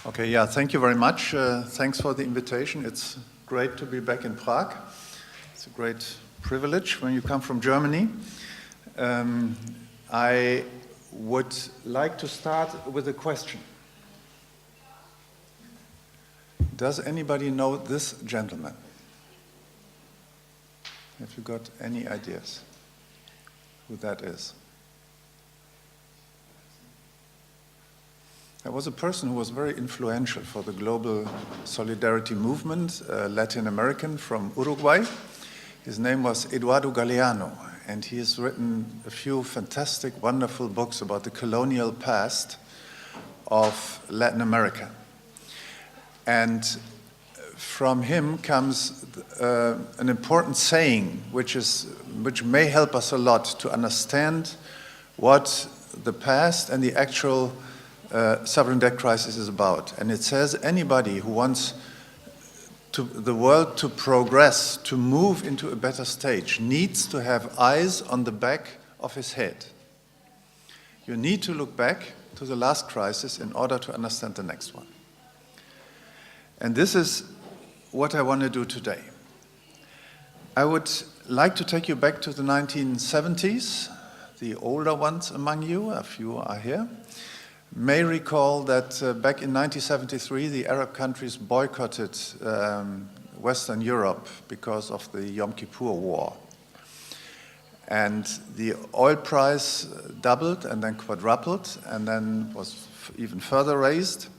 Okay, yeah, thank you very much. Thanks for the invitation. It's great to be back in Prague. It's a great privilege when you come from Germany. I would like to start with a question. Does anybody know this gentleman? Have you got any ideas who that is? There was a person who was very influential for the global solidarity movement, Latin American from Uruguay. His name was Eduardo Galeano, and he has written a few fantastic, wonderful books about the colonial past of Latin America. And from him comes an important saying, which may help us a lot to understand what the past and the actual sovereign debt crisis is about. And it says anybody who wants the world to progress, to move into a better stage, needs to have eyes on the back of his head. You need to look back to the last crisis in order to understand the next one. And this is what I want to do today. I would like to take you back to the 1970s. The older ones among you, a few are here, may recall that back in 1973, the Arab countries boycotted Western Europe because of the Yom Kippur War. And the oil price doubled and then quadrupled and then was even further raised.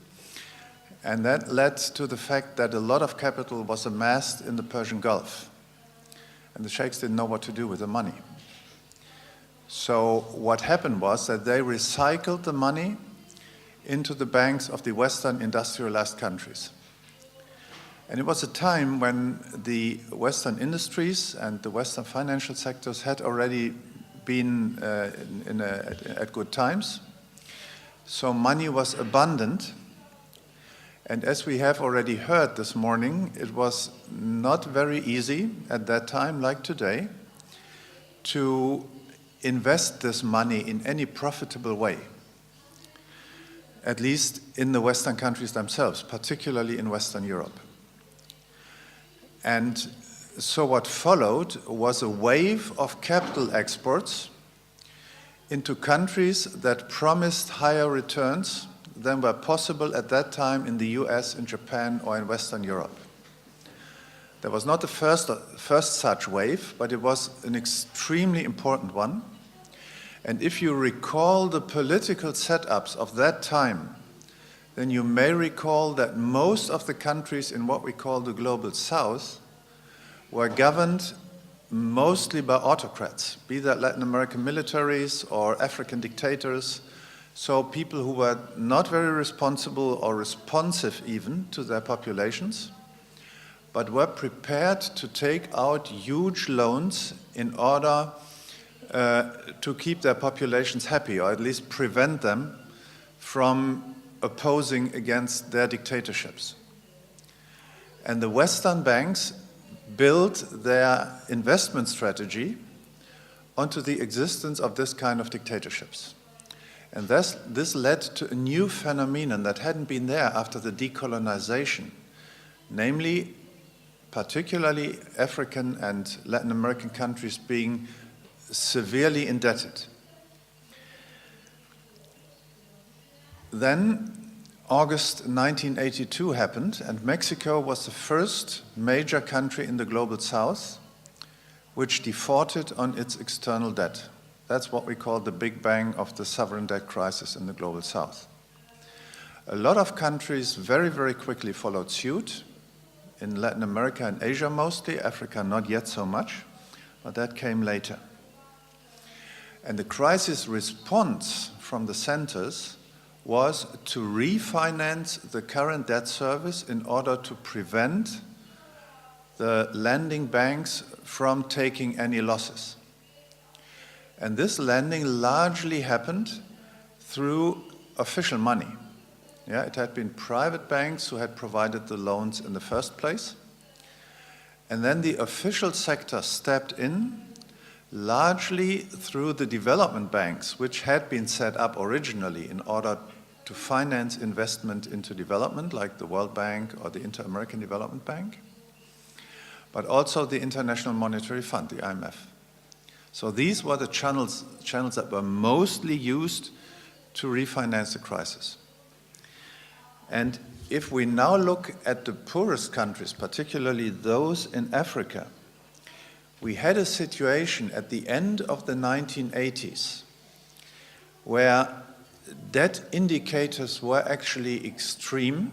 And that led to the fact that a lot of capital was amassed in the Persian Gulf. And the sheikhs didn't know what to do with the money. So what happened was that they recycled the money into the banks of the Western industrialized countries. And it was a time when the Western industries and the Western financial sectors had already been at good times. So money was abundant. And as we have already heard this morning, it was not very easy at that time, like today, to invest this money in any profitable way, at least in the Western countries themselves, particularly in Western Europe. And so what followed was a wave of capital exports into countries that promised higher returns than were possible at that time in the US, in Japan, or in Western Europe. There was not the first such wave, but it was an extremely important one. And if you recall the political setups of that time, then you may recall that most of the countries in what we call the Global South were governed mostly by autocrats, be that Latin American militaries or African dictators, so people who were not very responsible or responsive even to their populations, but were prepared to take out huge loans in order to keep their populations happy, or at least prevent them from opposing against their dictatorships. And the Western banks built their investment strategy onto the existence of this kind of dictatorships. And this led to a new phenomenon that hadn't been there after the decolonization, namely, particularly African and Latin American countries being severely indebted. Then August 1982 happened, and Mexico was the first major country in the Global South which defaulted on its external debt. That's what we call the Big Bang of the sovereign debt crisis in the Global South. A lot of countries very, very quickly followed suit, in Latin America and Asia mostly, Africa not yet so much, but that came later. And the crisis response from the centers was to refinance the current debt service in order to prevent the lending banks from taking any losses. And this lending largely happened through official money. Yeah, it had been private banks who had provided the loans in the first place. And then the official sector stepped in, largely through the development banks, which had been set up originally in order to finance investment into development, like the World Bank or the Inter-American Development Bank, but also the International Monetary Fund, the IMF. So these were the channels that were mostly used to refinance the crisis. And if we now look at the poorest countries, particularly those in Africa, we had a situation at the end of the 1980s where debt indicators were actually extreme,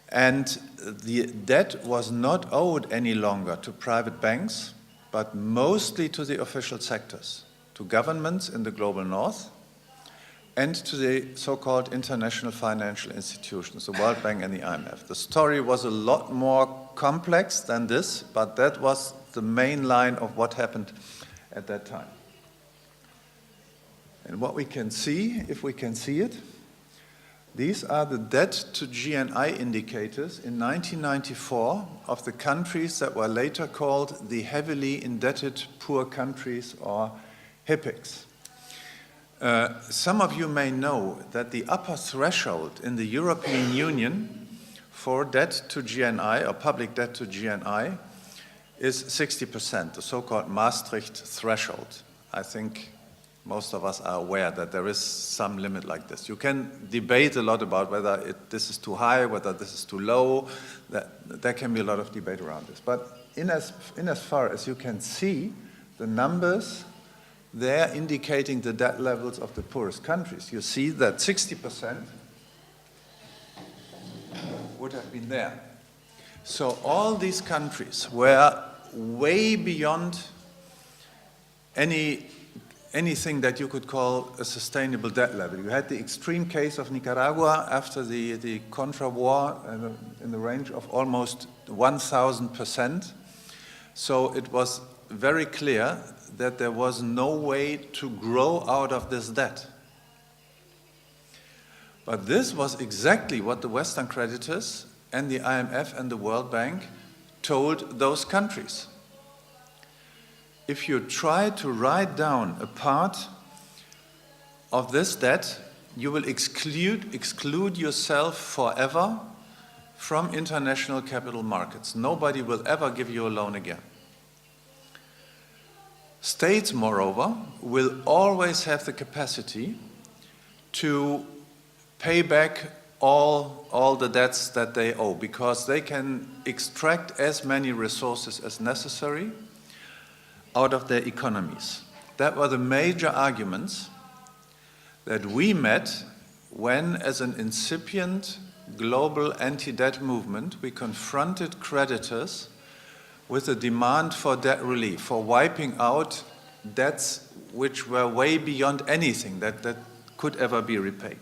and the debt was not owed any longer to private banks, but mostly to the official sectors, to governments in the global north, and to the so-called international financial institutions, the World Bank and the IMF. The story was a lot more complex than this, but that was the main line of what happened at that time. And what we can see, if we can see it, these are the debt to GNI indicators in 1994 of the countries that were later called the heavily indebted poor countries, or HIPICs. Some of you may know that the upper threshold in the European Union for debt to GNI, or public debt to GNI, is 60%, the so-called Maastricht threshold. I think most of us are aware that there is some limit like this. You can debate a lot about whether this is too high, whether this is too low. There can be a lot of debate around this. But in as far as you can see, the numbers there indicating the debt levels of the poorest countries, you see that 60% would have been there. So all these countries were way beyond anything that you could call a sustainable debt level. You had the extreme case of Nicaragua after the Contra War in the range of almost 1,000%. So it was very clear that there was no way to grow out of this debt. But this was exactly what the Western creditors and the IMF and the World Bank told those countries. If you try to write down a part of this debt, you will exclude yourself forever from international capital markets. Nobody will ever give you a loan again. States, moreover, will always have the capacity to pay back all the debts that they owe, because they can extract as many resources as necessary out of their economies. That were the major arguments that we met when, as an incipient global anti-debt movement, we confronted creditors with a demand for debt relief, for wiping out debts which were way beyond anything that could ever be repaid.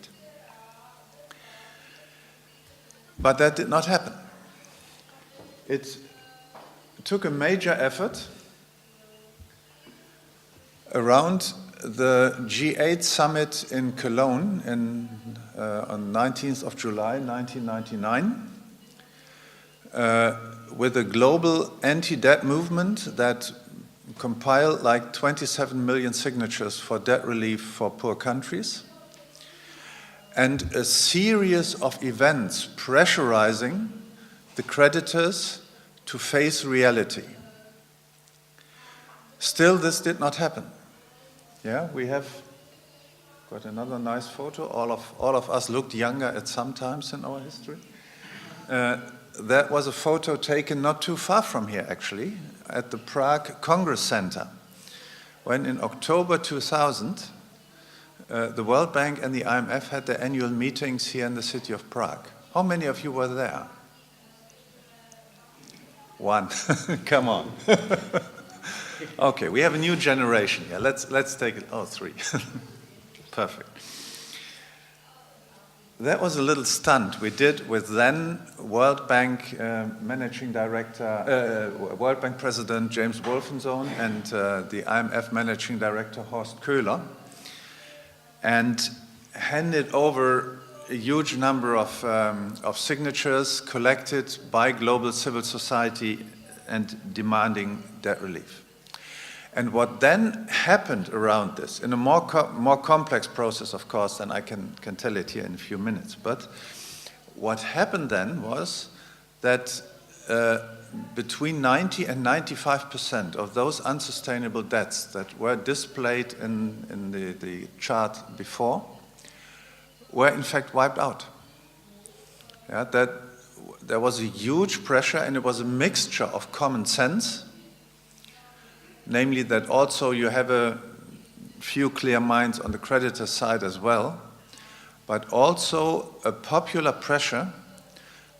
But that did not happen. It took a major effort around the G8 summit in Cologne on 19th of July 1999, with a global anti-debt movement that compiled like 27 million signatures for debt relief for poor countries, and a series of events pressurizing the creditors to face reality. Still, this did not happen. Yeah, we have got another nice photo. All of us looked younger at some times in our history. That was a photo taken not too far from here, actually, at the Prague Congress Center, when in October 2000, the World Bank and the IMF had their annual meetings here in the city of Prague. How many of you were there? One. Come on. Okay, we have a new generation here. Let's take it. Oh, three. Perfect. That was a little stunt we did with then World Bank managing director, World Bank President James Wolfensohn, and the IMF managing director Horst Köhler, and handed over a huge number of signatures collected by global civil society and demanding debt relief. And what then happened around this, in a more complex process, of course, than I can tell it here in a few minutes, but what happened then was that between 90 and 95% of those unsustainable debts that were displayed in the chart before were in fact wiped out. Yeah, that there was a huge pressure, and it was a mixture of common sense, namely that also you have a few clear minds on the creditor side as well, but also a popular pressure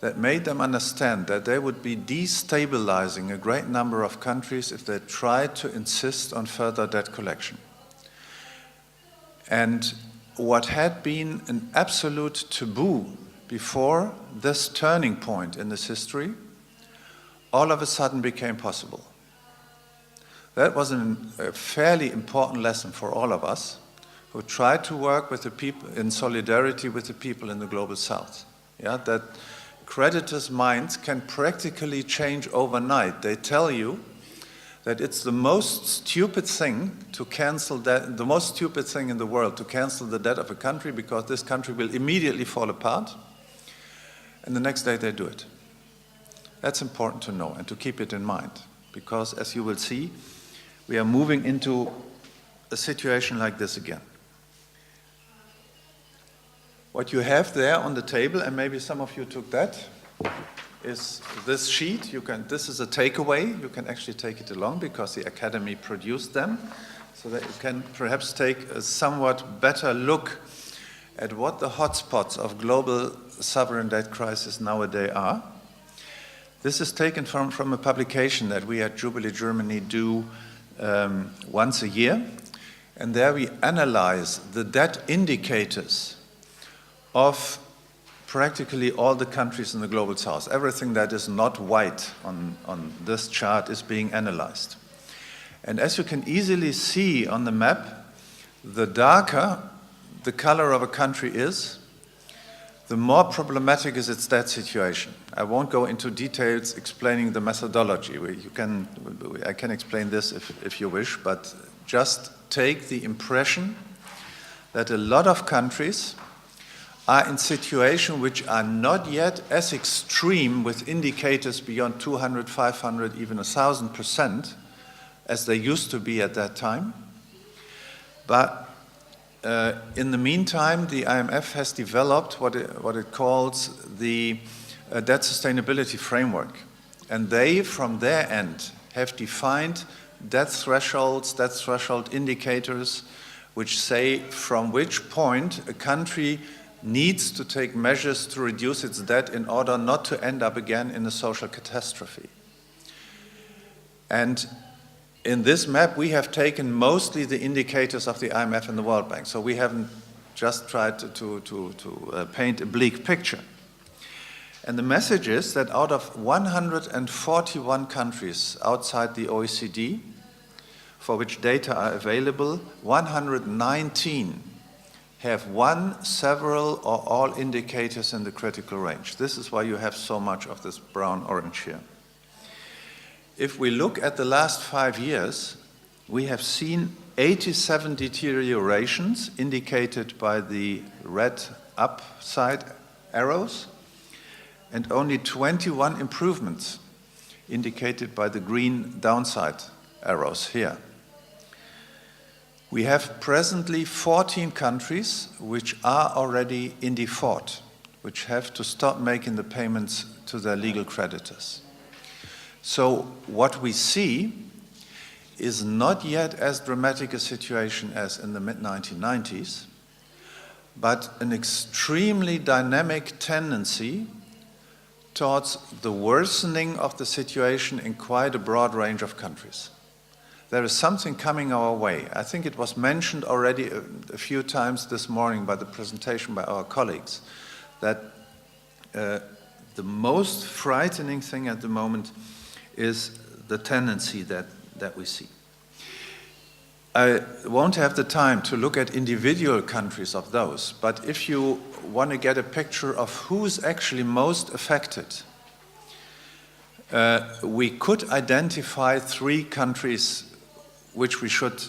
that made them understand that they would be destabilizing a great number of countries if they tried to insist on further debt collection. And what had been an absolute taboo before this turning point in this history, all of a sudden became possible. That was a fairly important lesson for all of us who tried to work with the people in solidarity with the people in the global south. Yeah, that creditors' minds can practically change overnight. They tell you that it's the most stupid thing to cancel debt, the most stupid thing in the world to cancel the debt of a country because this country will immediately fall apart, and the next day they do it. That's important to know and to keep it in mind, because as you will see, we are moving into a situation like this again. What you have there on the table, and maybe some of you took that, is this sheet. This is a takeaway. You can actually take it along because the Academy produced them, so that you can perhaps take a somewhat better look at what the hotspots of global sovereign debt crisis nowadays are. This is taken from a publication that we at Jubilee Germany do once a year, and there we analyze the debt indicators of practically all the countries in the global south. Everything that is not white on this chart is being analyzed. And as you can easily see on the map, the darker the color of a country is, the more problematic is its debt situation. I won't go into details explaining the methodology. I can explain this if you wish, but just take the impression that a lot of countries are in situations which are not yet as extreme with indicators beyond 200, 500, even 1,000% as they used to be at that time. But in the meantime, the IMF has developed what it calls the debt sustainability framework. And they, from their end, have defined debt thresholds, debt threshold indicators, which say from which point a country needs to take measures to reduce its debt in order not to end up again in a social catastrophe. And in this map, we have taken mostly the indicators of the IMF and the World Bank. So we haven't just tried to paint a bleak picture. And the message is that out of 141 countries outside the OECD, for which data are available, 119 have one, several, or all indicators in the critical range. This is why you have so much of this brown-orange here. If we look at the last 5 years, we have seen 87 deteriorations indicated by the red upside arrows, and only 21 improvements indicated by the green downside arrows here. We have presently 14 countries which are already in default, which have to stop making the payments to their legal creditors. So what we see is not yet as dramatic a situation as in the mid-1990s, but an extremely dynamic tendency towards the worsening of the situation in quite a broad range of countries. There is something coming our way. I think it was mentioned already a few times this morning by the presentation by our colleagues, that the most frightening thing at the moment is the tendency that we see. I won't have the time to look at individual countries of those, but if you want to get a picture of who's actually most affected, we could identify 3 countries which we should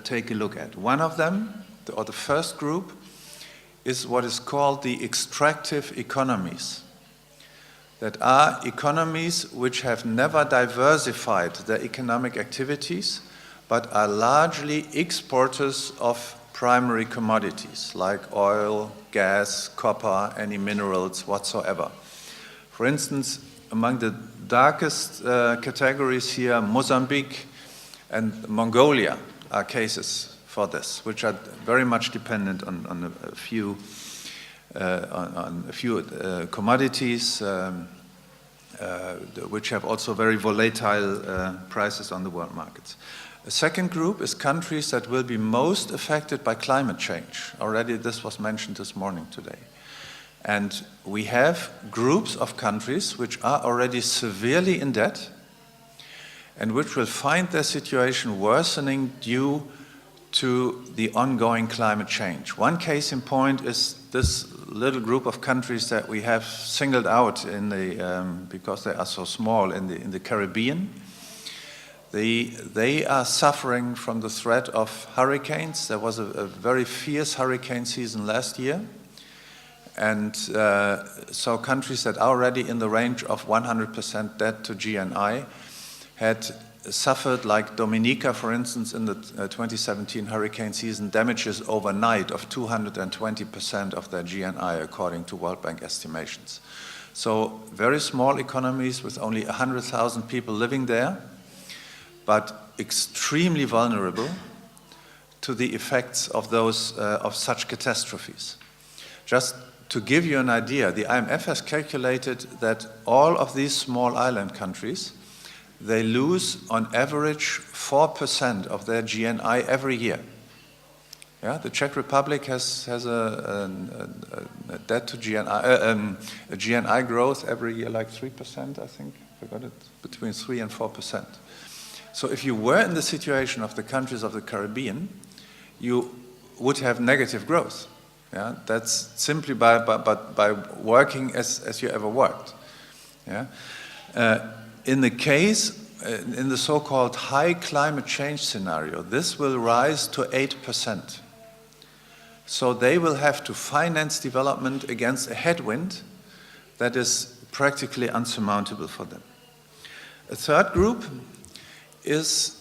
take a look at. One of them, or the first group, is what is called the extractive economies. That are economies which have never diversified their economic activities, but are largely exporters of primary commodities like oil, gas, copper, any minerals whatsoever. For instance, among the darkest categories here, Mozambique and Mongolia are cases for this, which are very much dependent on a few commodities, which have also very volatile prices on the world markets. A second group is countries that will be most affected by climate change. Already this was mentioned this morning today. And we have groups of countries which are already severely in debt and which will find their situation worsening due to the ongoing climate change. One case in point is this little group of countries that we have singled out in the, because they are so small in the Caribbean. They are suffering from the threat of hurricanes. There was a very fierce hurricane season last year. And so countries that are already in the range of 100% debt to GNI had suffered, like Dominica, for instance, in the 2017 hurricane season, damages overnight of 220% of their GNI, according to World Bank estimations. So very small economies with only 100,000 people living there, but extremely vulnerable to the effects of those of such catastrophes. Just to give you an idea, the IMF has calculated that all of these small island countries, they lose on average 4% of their GNI every year. Yeah, the Czech Republic has a debt to GNI, a GNI growth every year like 3%, I think. I got it between 3 and 4%. So if you were in the situation of the countries of the Caribbean, you would have negative growth. Yeah, that's simply by working as you ever worked. Yeah. In the case, in the so-called high climate change scenario, this will rise to 8%. So they will have to finance development against a headwind that is practically unsurmountable for them. A third group is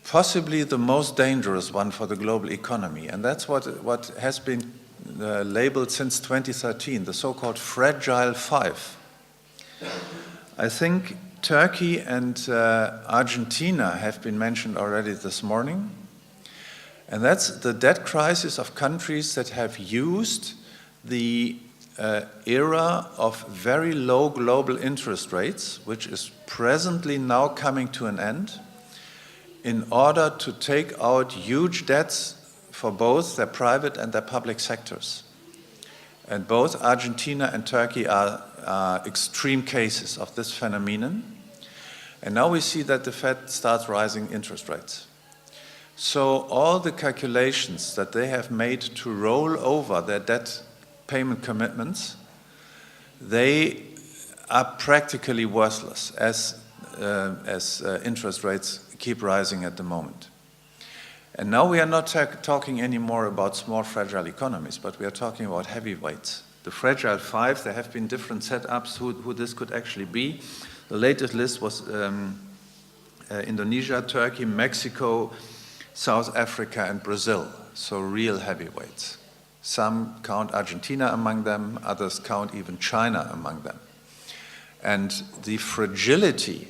possibly the most dangerous one for the global economy, and that's what has been labeled since 2013, the so-called Fragile Five. I think Turkey and Argentina have been mentioned already this morning. And that's the debt crisis of countries that have used the era of very low global interest rates, which is presently now coming to an end, in order to take out huge debts for both their private and their public sectors. And both Argentina and Turkey are extreme cases of this phenomenon. And now we see that the Fed starts rising interest rates. So all the calculations that they have made to roll over their debt payment commitments, they are practically worthless as interest rates keep rising at the moment. And now we are not talking anymore about small fragile economies, but we are talking about heavyweights. The Fragile Five, there have been different setups who this could actually be. The latest list was Indonesia, Turkey, Mexico, South Africa, and Brazil, so real heavyweights. Some count Argentina among them, others count even China among them. And the fragility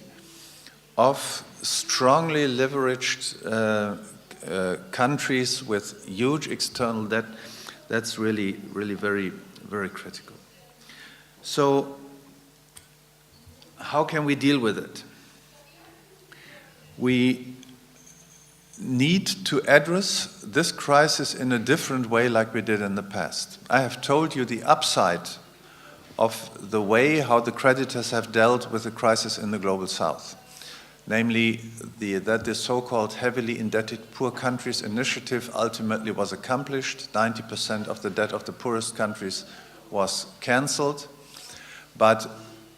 of strongly leveraged countries with huge external debt, that's really very, very critical. So how can we deal with it? We need to address this crisis in a different way like we did in the past. I have told you the upside of the way how the creditors have dealt with the crisis in the Global South. Namely, that the so-called heavily indebted poor countries initiative ultimately was accomplished. 90% of the debt of the poorest countries was cancelled, but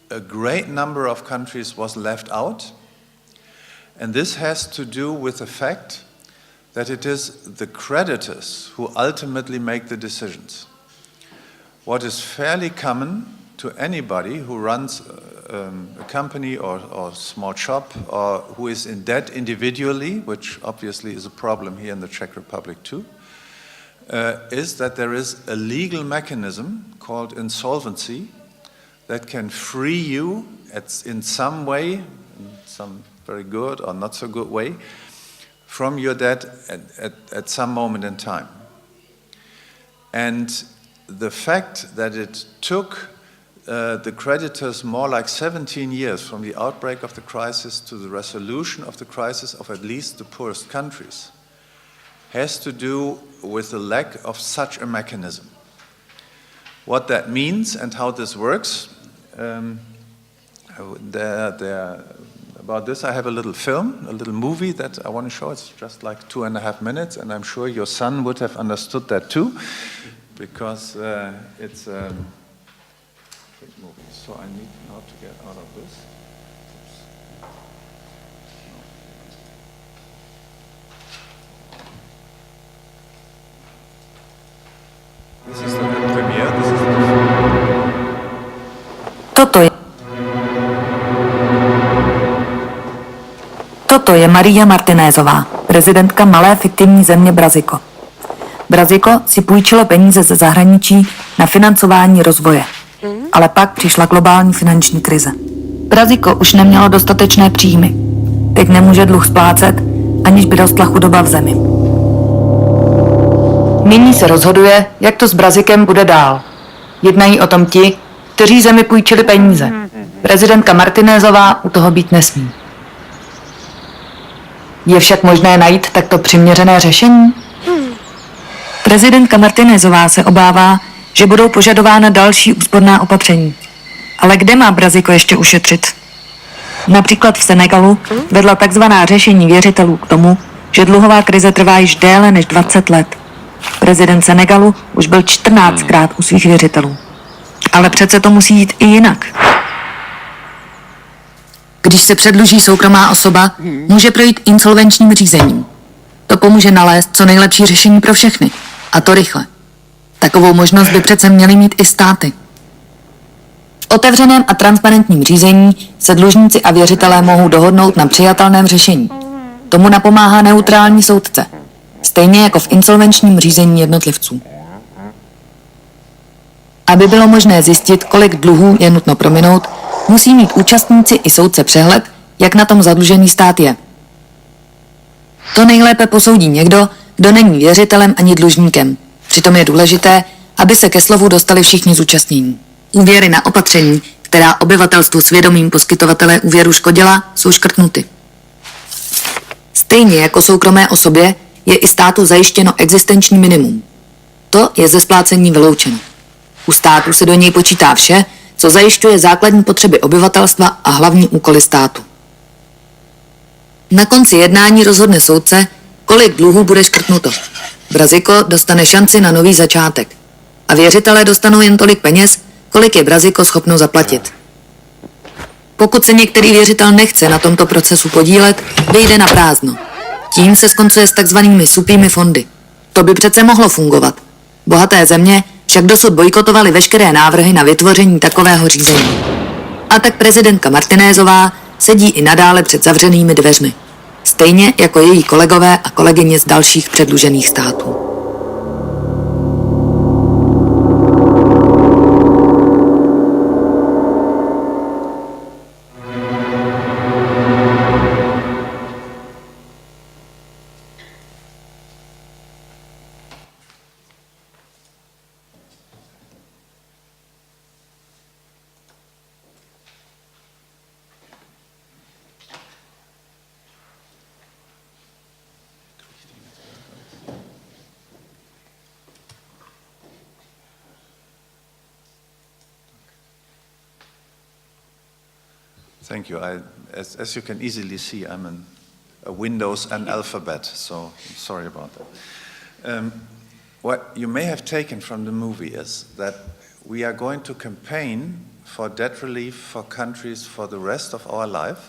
a great number of countries was left out. And this has to do with the fact that it is the creditors who ultimately make the decisions. What is fairly common to anybody who runs a company or small shop or who is in debt individually, which obviously is a problem here in the Czech Republic too, is that there is a legal mechanism called insolvency that can free you in some way, in some very good or not so good way, from your debt at some moment in time. And the fact that it took the creditors more like 17 years from the outbreak of the crisis to the resolution of the crisis of at least the poorest countries has to do with the lack of such a mechanism. What that means and how this works, about this I have a little film, a little movie that I want to show. It's just like 2.5 minutes, and I'm sure your son would have understood that too, because it's a quick movie. So I need now to get out of this. This is the premiere. This is the Toto je Maria Martinézová, prezidentka malé fiktivní země Braziko. Braziko si půjčilo peníze ze zahraničí na financování rozvoje, ale pak přišla globální finanční krize. Braziko už nemělo dostatečné příjmy. Teď nemůže dluh splácet, aniž by rostla chudoba v zemi. Nyní se rozhoduje, jak to s Brazikem bude dál. Jednají o tom ti, kteří zemi půjčili peníze. Prezidentka Martinézová u toho být nesmí. Je však možné najít takto přiměřené řešení? Prezidentka Martinézová se obává, že budou požadována další úsporná opatření. Ale kde má Braziko ještě ušetřit? Například v Senegalu vedla takzvaná řešení věřitelů k tomu, že dluhová krize trvá již déle než 20 let. Prezident Senegalu už byl 14krát u svých věřitelů. Ale přece to musí jít i jinak. Když se předluží soukromá osoba, může projít insolvenčním řízením. To pomůže nalézt co nejlepší řešení pro všechny. A to rychle. Takovou možnost by přece měly mít i státy. V otevřeném a transparentním řízení se dlužníci a věřitelé mohou dohodnout na přijatelném řešení. Tomu napomáhá neutrální soudce. Stejně jako v insolvenčním řízení jednotlivců. Aby bylo možné zjistit, kolik dluhů je nutno prominout, musí mít účastníci i soudce přehled, jak na tom zadlužený stát je. To nejlépe posoudí někdo, kdo není věřitelem ani dlužníkem. Přitom je důležité, aby se ke slovu dostali všichni zúčastnění. Úvěry na opatření, která obyvatelstvu svědomím poskytovatelé úvěru škodila, jsou škrtnuty. Stejně jako soukromé osobě je i státu zajištěno existenční minimum. To je ze splácení vyloučeno. U státu se do něj počítá vše, co zajišťuje základní potřeby obyvatelstva a hlavní úkoly státu. Na konci jednání rozhodne soudce, kolik dluhů bude škrtnuto. Braziko dostane šanci na nový začátek. A věřitelé dostanou jen tolik peněz, kolik je Braziko schopno zaplatit. Pokud se některý věřitel nechce na tomto procesu podílet, vyjde na prázdno. Tím se skoncuje s takzvanými supými fondy. To by přece mohlo fungovat. Bohaté země však dosud bojkotovaly veškeré návrhy na vytvoření takového řízení. A tak prezidentka Martinézová sedí i nadále před zavřenými dveřmi. Stejně jako její kolegové a kolegyně z dalších předlužených států. Thank you. As you can easily see, I'm a Windows analphabet, so I'm sorry about that. What you may have taken from the movie is that we are going to campaign for debt relief for countries for the rest of our life,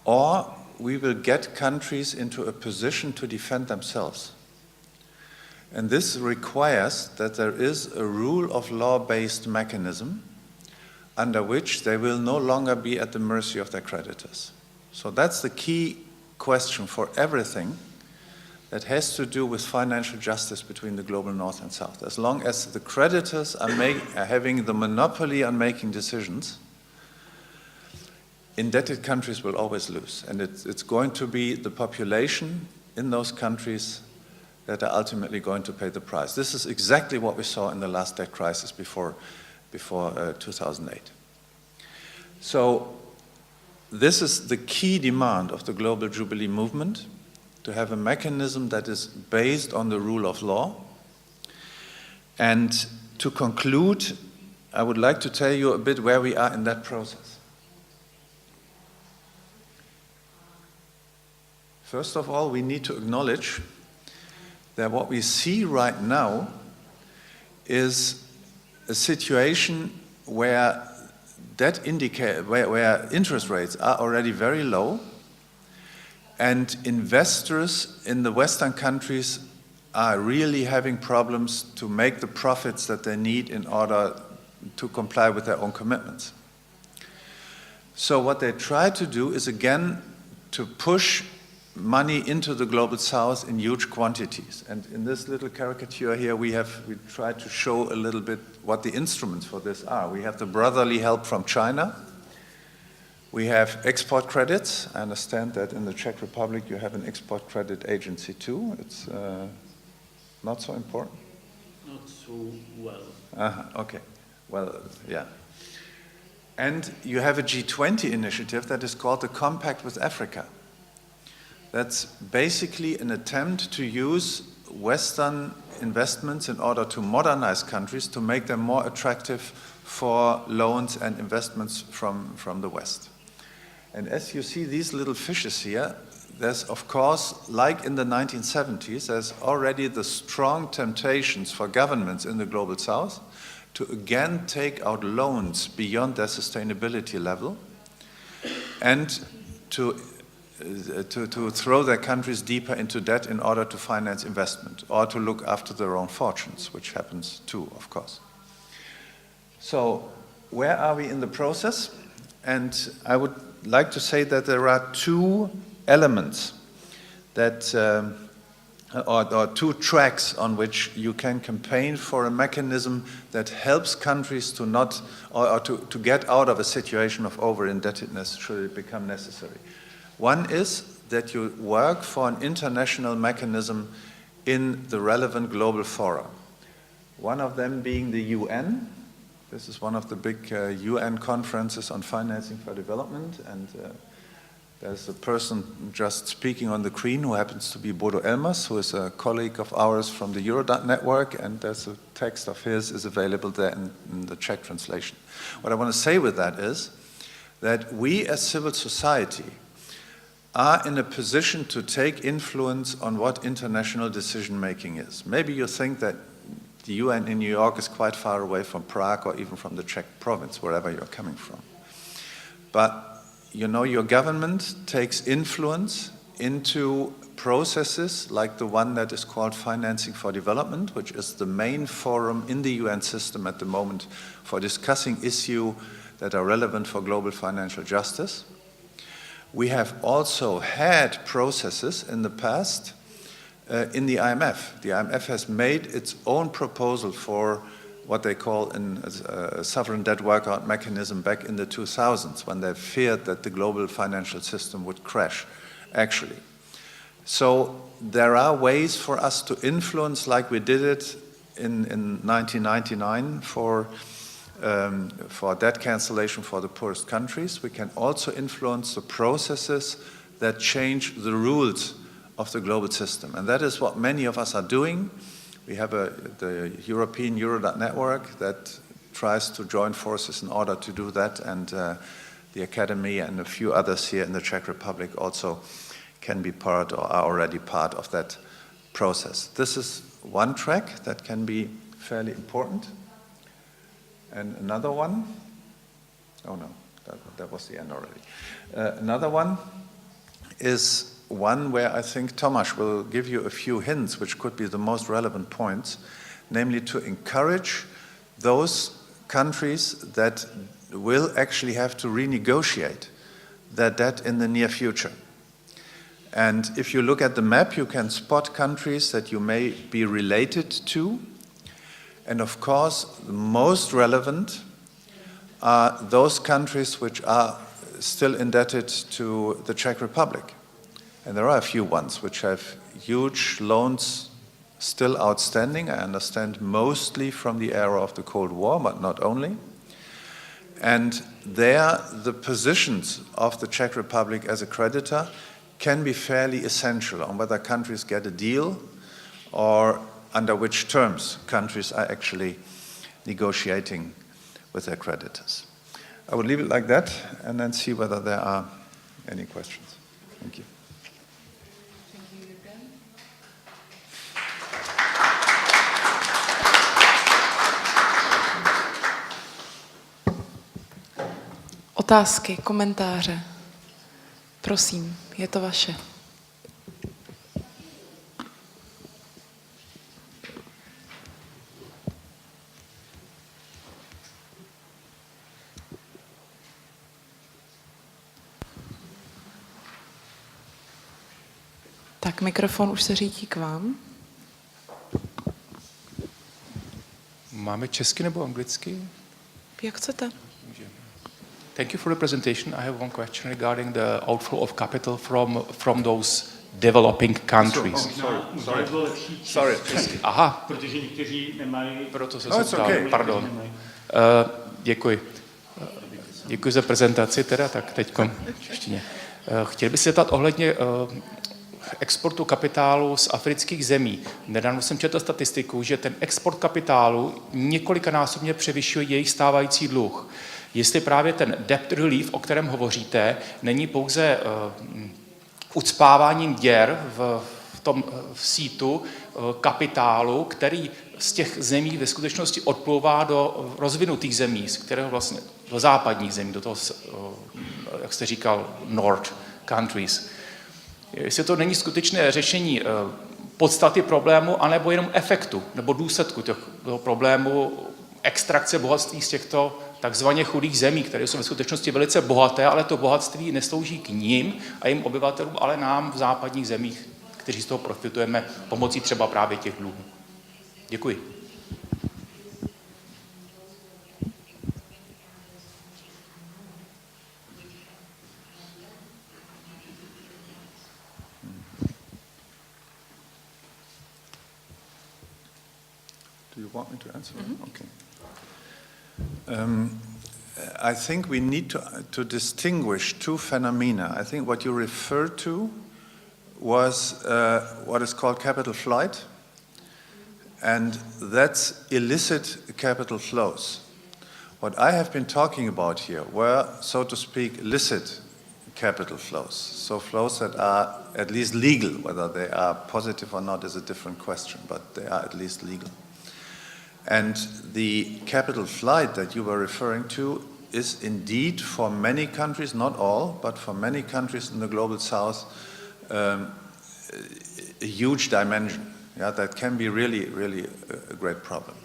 or we will get countries into a position to defend themselves. And this requires that there is a rule of law-based mechanism under which they will no longer be at the mercy of their creditors. So that's the key question for everything that has to do with financial justice between the global north and south. As long as the creditors are having the monopoly on making decisions, indebted countries will always lose. And it's going to be the population in those countries that are ultimately going to pay the price. This is exactly what we saw in the last debt crisis before 2008. So this is the key demand of the Global Jubilee movement, to have a mechanism that is based on the rule of law. And to conclude, I would like to tell you a bit where we are in that process. First of all, we need to acknowledge that what we see right now is a situation where where interest rates are already very low, and investors in the Western countries are really having problems to make the profits that they need in order to comply with their own commitments. So what they try to do is, again, to push money into the global south in huge quantities. And in this little caricature here, we try to show a little bit what the instruments for this are. We have the brotherly help from China. We have export credits. I understand that in the Czech Republic you have an export credit agency too. It's not so important? Not so well. Okay. Well, yeah. And you have a G20 initiative that is called the Compact with Africa. That's basically an attempt to use Western investments in order to modernize countries, to make them more attractive for loans and investments from the West. And as you see these little fishes here, there's, of course, like in the 1970s, there's already the strong temptations for governments in the global south to again take out loans beyond their sustainability level and to throw their countries deeper into debt in order to finance investment or to look after their own fortunes, which happens too, of course. So where are we in the process? And I would like to say that there are two elements that, or two tracks on which you can campaign for a mechanism that helps countries to not, or to get out of a situation of over-indebtedness should it become necessary. One is that you work for an international mechanism in the relevant global fora. One of them being the UN. This is one of the big UN conferences on financing for development, and there's a person just speaking on the screen who happens to be Bodo Elmers, who is a colleague of ours from the Eurodat network, and there's a text of his is available there in the Czech translation. What I want to say with that is that we as civil society are in a position to take influence on what international decision-making is. Maybe you think that the UN in New York is quite far away from Prague or even from the Czech province, wherever you're coming from. But you know, your government takes influence into processes like the one that is called Financing for Development, which is the main forum in the UN system at the moment for discussing issues that are relevant for global financial justice. We have also had processes in the past in the IMF. The IMF has made its own proposal for what they call a sovereign debt workout mechanism back in the 2000s, when they feared that the global financial system would crash, actually. So there are ways for us to influence, like we did it in 1999 for debt cancellation for the poorest countries. We can also influence the processes that change the rules of the global system. And that is what many of us are doing. We have the European Eurodat network that tries to join forces in order to do that, and the Academy and a few others here in the Czech Republic also can be part or are already part of that process. This is one track that can be fairly important. And another one, oh no, that was the end already. Another one is one where I think Tomáš will give you a few hints, which could be the most relevant points, namely to encourage those countries that will actually have to renegotiate their debt in the near future. And if you look at the map, you can spot countries that you may be related to. And of course, the most relevant are those countries which are still indebted to the Czech Republic. And there are a few ones which have huge loans still outstanding, I understand mostly from the era of the Cold War, but not only. And there, the positions of the Czech Republic as a creditor can be fairly essential on whether countries get a deal or under which terms countries are actually negotiating with their creditors. I will leave it like that and then see whether there are any questions. Thank you. Thank you, Jürgen. Otázky, komentáře. Prosím, je to vaše. Tak mikrofon už se řítí k vám. Máme česky nebo anglicky? Jak chcete? Thank you for the presentation. I have one question regarding the outflow of capital from those developing countries. Sorry. Aha, Protože někteří nemají... proto se No, it's ptal. okay. Pardon. Děkuji. Děkuji za prezentaci, teda tak teďko v češtině. Chtěl bych se zeptat ohledně exportu kapitálu z afrických zemí. Nedávno jsem četl statistiku, že ten export kapitálu několikanásobně převyšuje jejich stávající dluh. Jestli právě ten debt relief, o kterém hovoříte, není pouze ucpáváním děr v sítu kapitálu, který z těch zemí ve skutečnosti odplouvá do rozvinutých zemí, z kterého vlastně do západních zemí, do toho, jak jste říkal, North countries. Jestli to není skutečné řešení podstaty problému, anebo jenom efektu nebo důsledku toho problému extrakce bohatství z těchto takzvaně chudých zemí, které jsou ve skutečnosti velice bohaté, ale to bohatství neslouží k nim a jejím obyvatelům, ale nám v západních zemích, kteří z toho profitujeme pomocí třeba právě těch dluhů. Děkuji. Do you want me to answer? Mm-hmm. Okay. I think we need to distinguish two phenomena. I think what you referred to was what is called capital flight, and that's illicit capital flows. What I have been talking about here were, so to speak, licit capital flows. So flows that are at least legal. Whether they are positive or not is a different question, but they are at least legal. And the capital flight that you were referring to is indeed for many countries, not all, but for many countries in the global south, a huge dimension. Yeah, that can be really, really a great problem.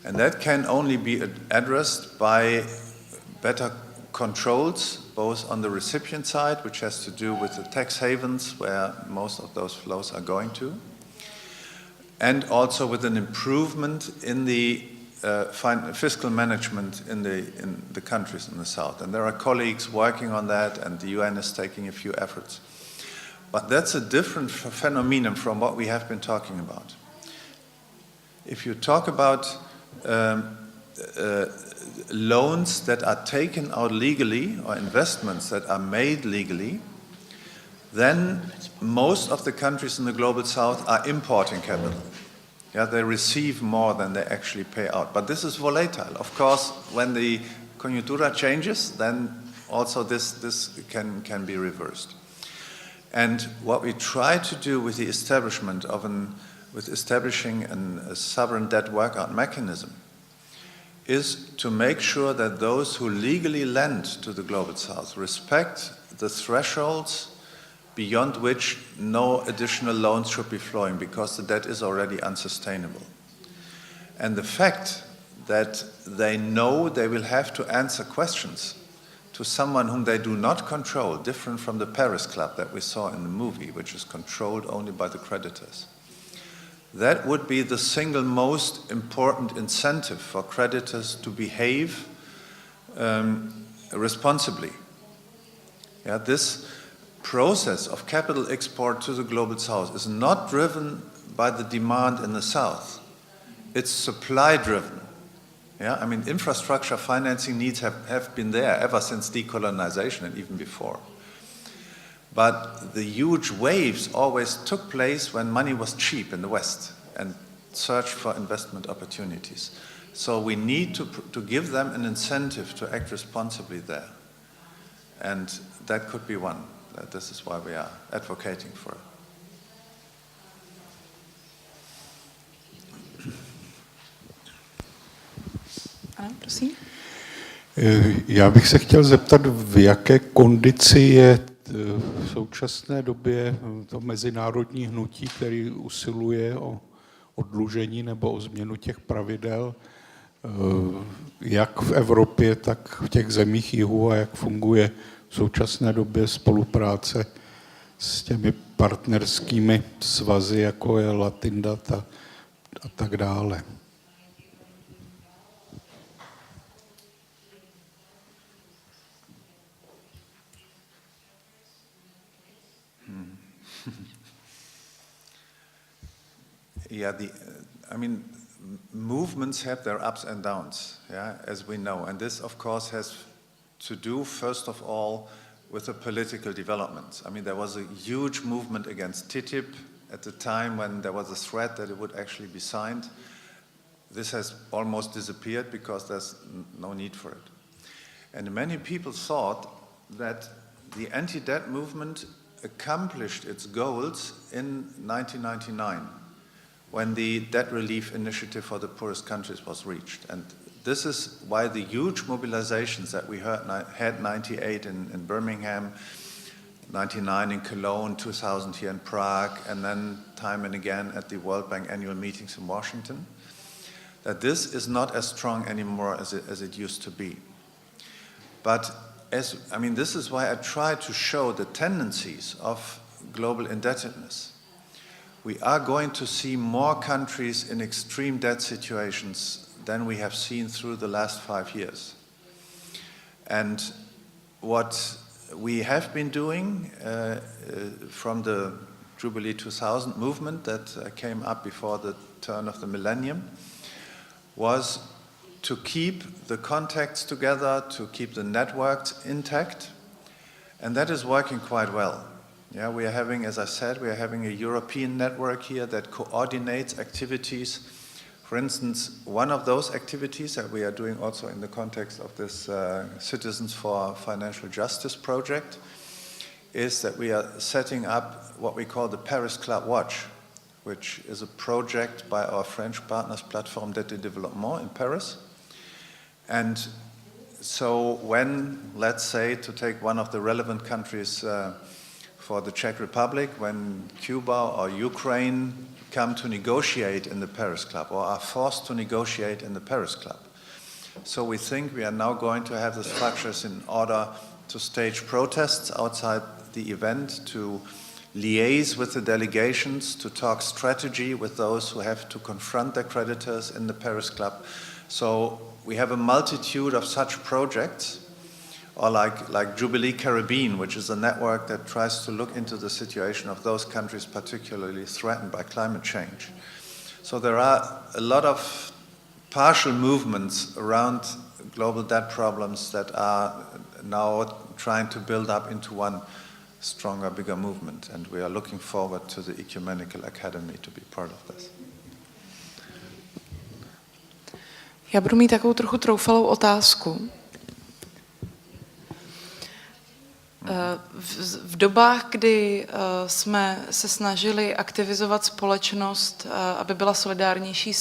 And that can only be addressed by better controls, both on the recipient side, which has to do with the tax havens where most of those flows are going to, and also with an improvement in the fiscal management in the countries in the south. And there are colleagues working on that, and the UN is taking a few efforts. But that's a different phenomenon from what we have been talking about. If you talk about loans that are taken out legally or investments that are made legally, then most of the countries in the global south are importing capital. Yeah, they receive more than they actually pay out. But this is volatile. Of course, when the conjunctura changes, then also this can be reversed. And what we try to do with the establishment of establishing a sovereign debt workout mechanism is to make sure that those who legally lend to the global south respect the thresholds beyond which no additional loans should be flowing because the debt is already unsustainable. And the fact that they know they will have to answer questions to someone whom they do not control, different from the Paris Club that we saw in the movie, which is controlled only by the creditors. That would be the single most important incentive for creditors to behave responsibly. Yeah, this process of capital export to the global south is not driven by the demand in the south. It's supply driven. Yeah, I mean, infrastructure financing needs have been there ever since decolonization and even before. But the huge waves always took place when money was cheap in the West and searched for investment opportunities. So we need to give them an incentive to act responsibly there. And that could be one. This is why we are advocating for it. Ano, prosím. Já bych se chtěl zeptat, v jaké kondici je v současné době to mezinárodní hnutí, který usiluje o oddlužení nebo o změnu těch pravidel, jak v Evropě, tak v těch zemích jihu a jak funguje v současné době spolupráce s těmi partnerskými svazy, jako je Latindat a tak dále. Yeah, I mean, movements have their ups and downs, yeah, as we know. And this, of course, has to do, first of all, with the political developments. I mean, there was a huge movement against TTIP at the time when there was a threat that it would actually be signed. This has almost disappeared because there's no need for it. And many people thought that the anti-debt movement accomplished its goals in 1999 when the debt relief initiative for the poorest countries was reached. And this is why the huge mobilizations that we had 98 in Birmingham, 99 in Cologne, 2000 here in Prague, and then time and again at the World Bank annual meetings in Washington, that this is not as strong anymore as it used to be. But this is why I try to show the tendencies of global indebtedness. We are going to see more countries in extreme debt situations than we have seen through the last 5 years. And what we have been doing from the Jubilee 2000 movement that came up before the turn of the millennium was to keep the contacts together, to keep the networks intact, and that is working quite well. Yeah, we are having, as I said, we are having a European network here that coordinates activities. For instance, one of those activities that we are doing also in the context of this Citizens for Financial Justice project is that we are setting up what we call the Paris Club Watch, which is a project by our French partners, Plateforme d'Aide et Développement in Paris. And so when, let's say, to take one of the relevant countries for the Czech Republic, when Cuba or Ukraine come to negotiate in the Paris Club or are forced to negotiate in the Paris Club. So we think we are now going to have the structures in order to stage protests outside the event, to liaise with the delegations, to talk strategy with those who have to confront their creditors in the Paris Club. So we have a multitude of such projects, or like Jubilee Caribbean, which is a network that tries to look into the situation of those countries particularly threatened by climate change. So there are a lot of partial movements around global debt problems that are now trying to build up into one stronger, bigger movement. And we are looking forward to the Ecumenical Academy to be part of this. Já budu mít takovou trochu troufalou otázku. V dobách, kdy jsme se snažili aktivizovat společnost, aby byla solidárnější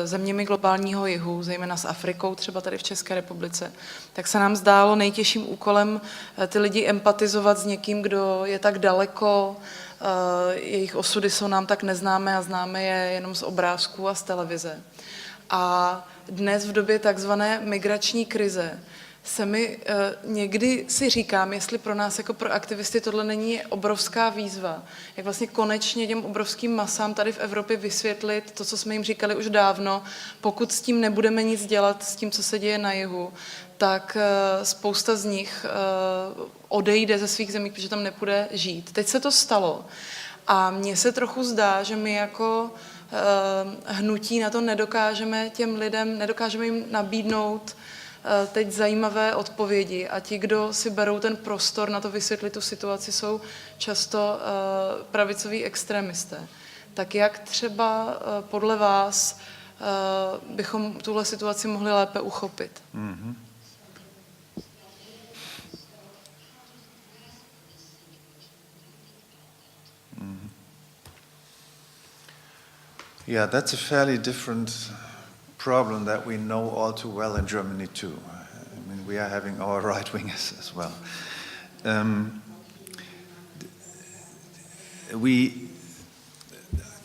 zeměmi globálního jihu, zejména s Afrikou, třeba tady v České republice, tak se nám zdálo nejtěžším úkolem ty lidi empatizovat s někým, kdo je tak daleko, jejich osudy jsou nám tak neznámé a známe je jenom z obrázků a z televize. A dnes v době takzvané migrační krize se mi někdy si říkám, jestli pro nás jako pro aktivisty tohle není obrovská výzva, jak vlastně konečně těm obrovským masám tady v Evropě vysvětlit to, co jsme jim říkali už dávno, pokud s tím nebudeme nic dělat, s tím, co se děje na jihu, tak spousta z nich odejde ze svých zemí, protože tam nepůjde žít. Teď se to stalo a mně se trochu zdá, že my jako hnutí na to nedokážeme těm lidem, nedokážeme jim nabídnout teď zajímavé odpovědi a ti, kdo si berou ten prostor na to vysvětlit tu situaci, jsou často pravicoví extremisté. Tak jak třeba podle vás bychom tuhle situaci mohli lépe uchopit? Mm-hmm. Yeah, that's a fairly different problem that we know all too well in Germany too. I mean, we are having our right-wingers as well.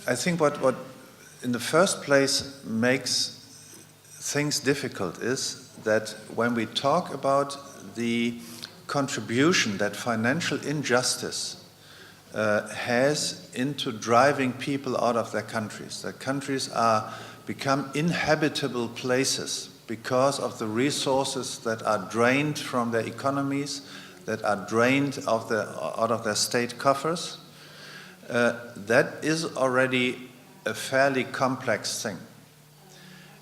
I think what in the first place makes things difficult is that when we talk about the contribution that financial injustice has into driving people out of their countries, that countries are become inhabitable places because of the resources that are drained from their economies, that are drained out of their state coffers, that is already a fairly complex thing.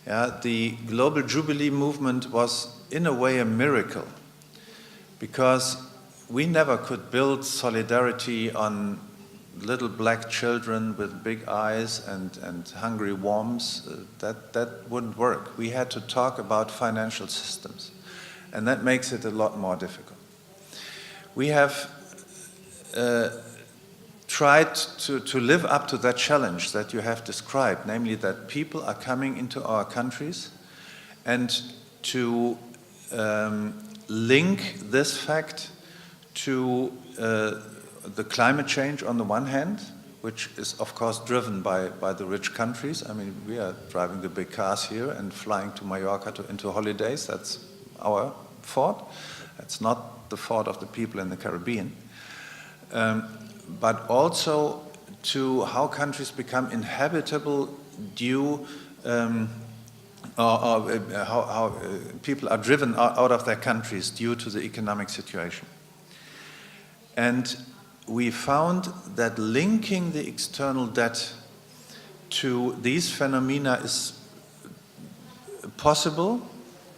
Yeah, the Global Jubilee movement was in a way a miracle because we never could build solidarity on little black children with big eyes and hungry worms. That wouldn't work. We had to talk about financial systems, and that makes it a lot more difficult. We have tried to live up to that challenge that you have described, namely that people are coming into our countries, and to link this fact to the climate change on the one hand, which is of course driven by the rich countries. I mean, we are driving the big cars here and flying to Mallorca into holidays. That's our fault. That's not the fault of the people in the Caribbean. But also to how countries become inhabitable due how people are driven out of their countries due to the economic situation. And we found that linking the external debt to these phenomena is possible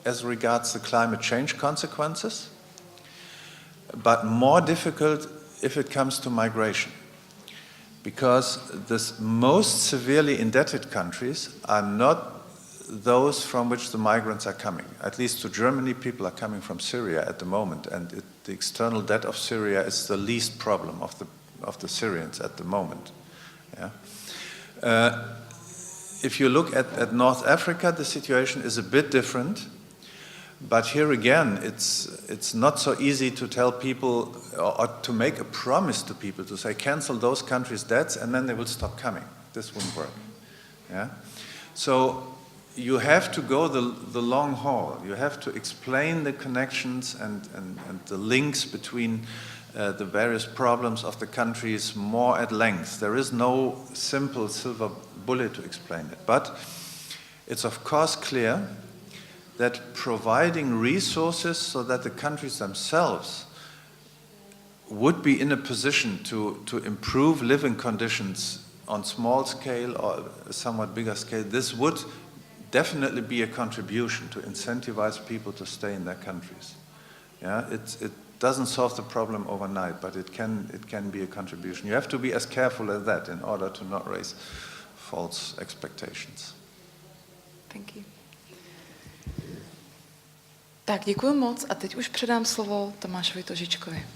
as regards the climate change consequences, but more difficult if it comes to migration. Because the most severely indebted countries are not those from which the migrants are coming. At least to Germany, people are coming from Syria at the moment, and the external debt of Syria is the least problem of the Syrians at the moment. Yeah? If you look at North Africa, the situation is a bit different, but here again, it's not so easy to tell people or to make a promise to people to say cancel those countries' debts and then they will stop coming. This wouldn't work. Yeah? So you have to go the long haul. You have to explain the connections and the links between the various problems of the countries more at length. There is no simple silver bullet to explain it. But it's of course clear that providing resources so that the countries themselves would be in a position to improve living conditions on small scale or a somewhat bigger scale, this would definitely be a contribution to incentivize people to stay in their countries. Yeah, it doesn't solve the problem overnight, but it can be a contribution. You have to be as careful as that in order to not raise false expectations. Thank you. Tak, děkuji moc a teď už předám slovo Tomášovi Tožičkovi.